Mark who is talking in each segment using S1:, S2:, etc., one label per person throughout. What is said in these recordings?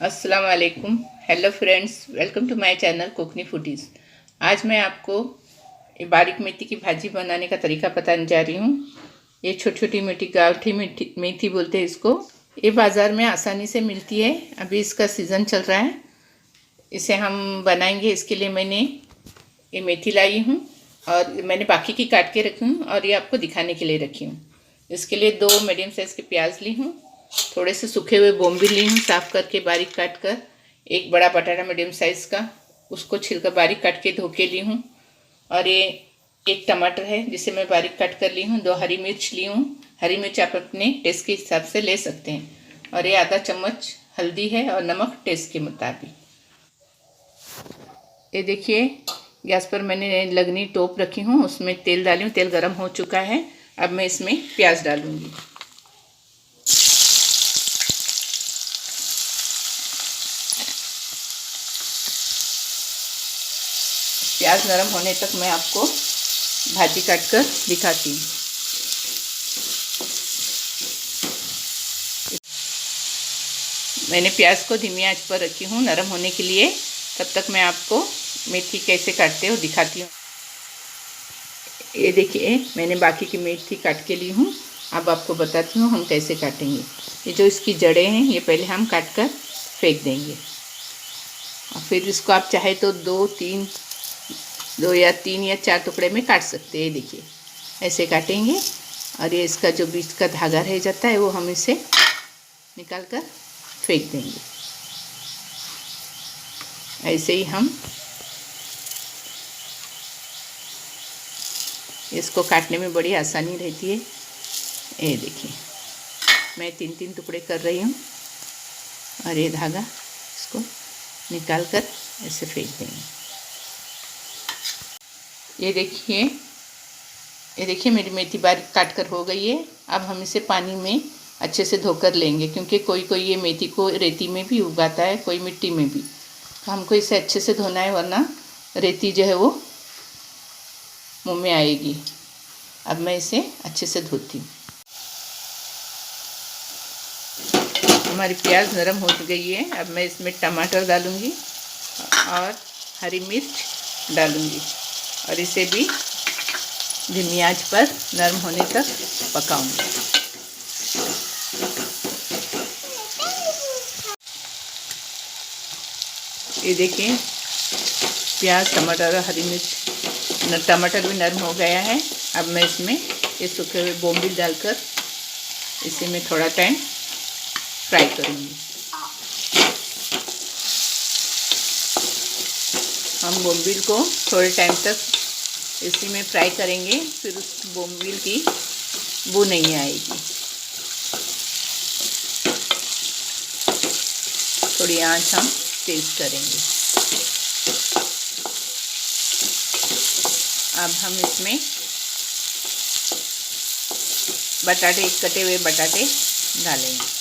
S1: अस्सलाम वालेकुम। Hello friends, welcome to my channel कुकनी फूडीज़। आज मैं आपको ये बारीक मेथी की भाजी बनाने का तरीका बताने जा रही हूँ। ये छोटी छोटी मेथी, गावठी मेथी बोलते हैं इसको। ये बाज़ार में आसानी से मिलती है। अभी इसका सीज़न चल रहा है। इसे हम बनाएंगे। इसके लिए मैंने ये मेथी लाई हूँ और मैंने बाकी की काट के रखी हूँ और ये आपको दिखाने के लिए रखी हूँ। इसके लिए 2 मीडियम साइज़ के प्याज ली हूँ, थोड़े से सूखे हुए बोम्बिल ली हूँ साफ़ करके बारीक काट कर, एक बड़ा बटाटा मीडियम साइज़ का, उसको छिलकर बारीक काट के धो के ली हूँ, और ये एक टमाटर है जिसे मैं बारीक काट कर ली हूँ। 2 हरी मिर्च ली हूँ। हरी मिर्च आप अपने टेस्ट के हिसाब से ले सकते हैं। और ये आधा चम्मच हल्दी है और नमक टेस्ट के मुताबिक। ये देखिए, गैस पर मैंने लगनी टोप रखी हूँ, उसमें तेल डाली हूँ। तेल गर्म हो चुका है। अब मैं इसमें प्याज डालूँगी। प्याज नरम होने तक मैं आपको भाजी काट कर दिखाती हूँ। मैंने प्याज को धीमी आंच पर रखी हूँ नरम होने के लिए। तब तक मैं आपको मेथी कैसे काटते हो दिखाती हूँ। ये देखिए, मैंने बाकी की मेथी काट के ली हूँ। अब आपको बताती हूँ हम कैसे काटेंगे। ये जो इसकी जड़ें हैं ये पहले हम काट कर फेंक देंगे, और फिर इसको आप चाहे तो 2 या 4 टुकड़े में काट सकते हैं। देखिए, ऐसे काटेंगे। और ये इसका जो बीच का धागा रह जाता है वो हम इसे निकाल कर फेंक देंगे। ऐसे ही हम इसको काटने में बड़ी आसानी रहती है। ये देखिए, मैं 3 टुकड़े कर रही हूँ, और ये धागा इसको निकाल कर ऐसे फेंक देंगे। ये देखिए मेरी मेथी बारीक काट कर हो गई है। अब हम इसे पानी में अच्छे से धोकर लेंगे, क्योंकि कोई कोई ये मेथी को रेती में भी उगाता है, कोई मिट्टी में भी। तो हमको इसे अच्छे से धोना है, वरना रेती जो है वो मुंह में आएगी। अब मैं इसे अच्छे से धोती हूँ। हमारी प्याज नरम हो गई है। अब मैं इसमें टमाटर डालूँगी और हरी मिर्च डालूँगी, और इसे भी धीमी आंच पर नरम होने तक पकाऊंगी। ये देखिए, प्याज, टमाटर और हरी मिर्च, टमाटर भी नरम हो गया है। अब मैं इसमें ये सूखे हुए बोम्बिल डालकर इसे मैं थोड़ा टाइम फ्राई करूँगी। हम बोम्बिल को थोड़े टाइम तक इसी में फ्राई करेंगे, फिर उस बोम्बिल की बू नहीं आएगी। थोड़ी आंच हम तेज करेंगे। अब हम इसमें बटाटे, कटे हुए बटाटे डालेंगे।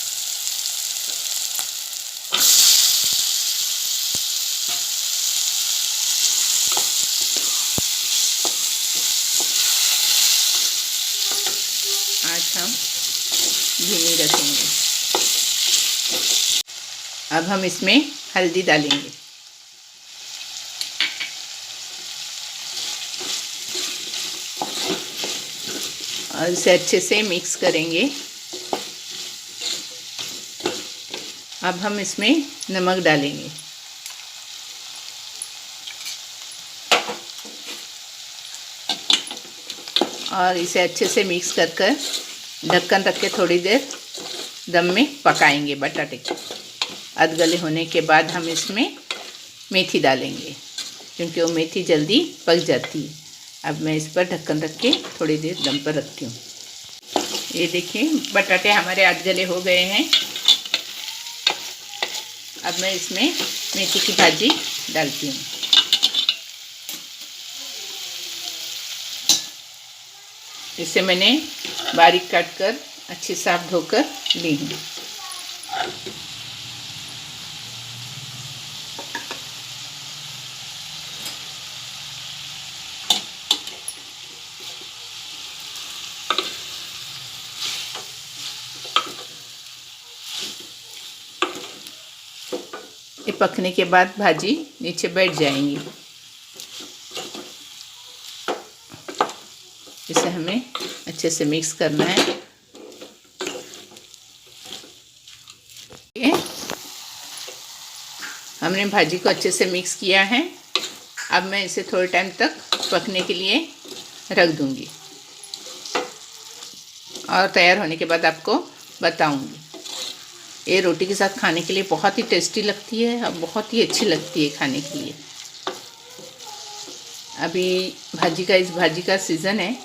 S1: आंच हम धीमी रखेंगे। अब हम इसमें हल्दी डालेंगे, और इसे अच्छे से मिक्स करेंगे। अब हम इसमें नमक डालेंगे, और इसे अच्छे से मिक्स कर कर ढक्कन रख के थोड़ी देर दम में पकाएंगे। बटाटे को अधगले होने के बाद हम इसमें मेथी डालेंगे, क्योंकि वो मेथी जल्दी पक जाती है। अब मैं इस पर ढक्कन रख के थोड़ी देर दम पर रखती हूँ। ये देखिए, बटाटे हमारे अधगले हो गए हैं। अब मैं इसमें मेथी की भाजी डालती हूँ। इसे मैंने बारीक काट कर अच्छी साफ धोकर ली हूँ। पकने के बाद भाजी नीचे बैठ जाएंगी। इसे हमें अच्छे से मिक्स करना है। हमने भाजी को अच्छे से मिक्स किया है। अब मैं इसे थोड़े टाइम तक पकने के लिए रख दूंगी और तैयार होने के बाद आपको बताऊंगी। ये रोटी के साथ खाने के लिए बहुत ही टेस्टी लगती है और बहुत ही अच्छी लगती है खाने के लिए। अभी इस भाजी का सीज़न है,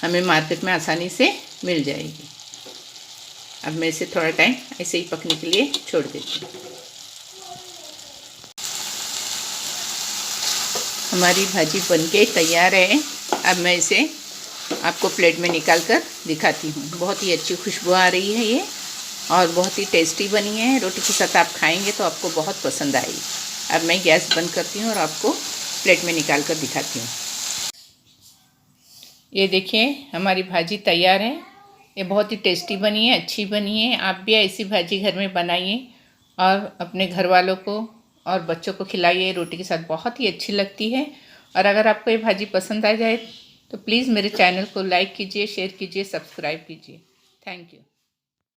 S1: हमें मार्केट में आसानी से मिल जाएगी। अब मैं इसे थोड़ा टाइम ऐसे ही पकने के लिए छोड़ देती हूँ। हमारी भाजी बनके तैयार है। अब मैं इसे आपको प्लेट में निकाल कर दिखाती हूँ। बहुत ही अच्छी खुशबू आ रही है ये और बहुत ही टेस्टी बनी है। रोटी के साथ आप खाएंगे तो आपको बहुत पसंद आएगी। अब मैं गैस बंद करती हूँ और आपको प्लेट में निकाल कर दिखाती हूँ। ये देखिए हमारी भाजी तैयार है। ये बहुत ही टेस्टी बनी है, अच्छी बनी है। आप भी ऐसी भाजी घर में बनाइए और अपने घर वालों को और बच्चों को खिलाइए। रोटी के साथ बहुत ही अच्छी लगती है। और अगर आपको ये भाजी पसंद आ जाए तो प्लीज़ मेरे चैनल को लाइक कीजिए, शेयर कीजिए, सब्सक्राइब कीजिए। Thank you.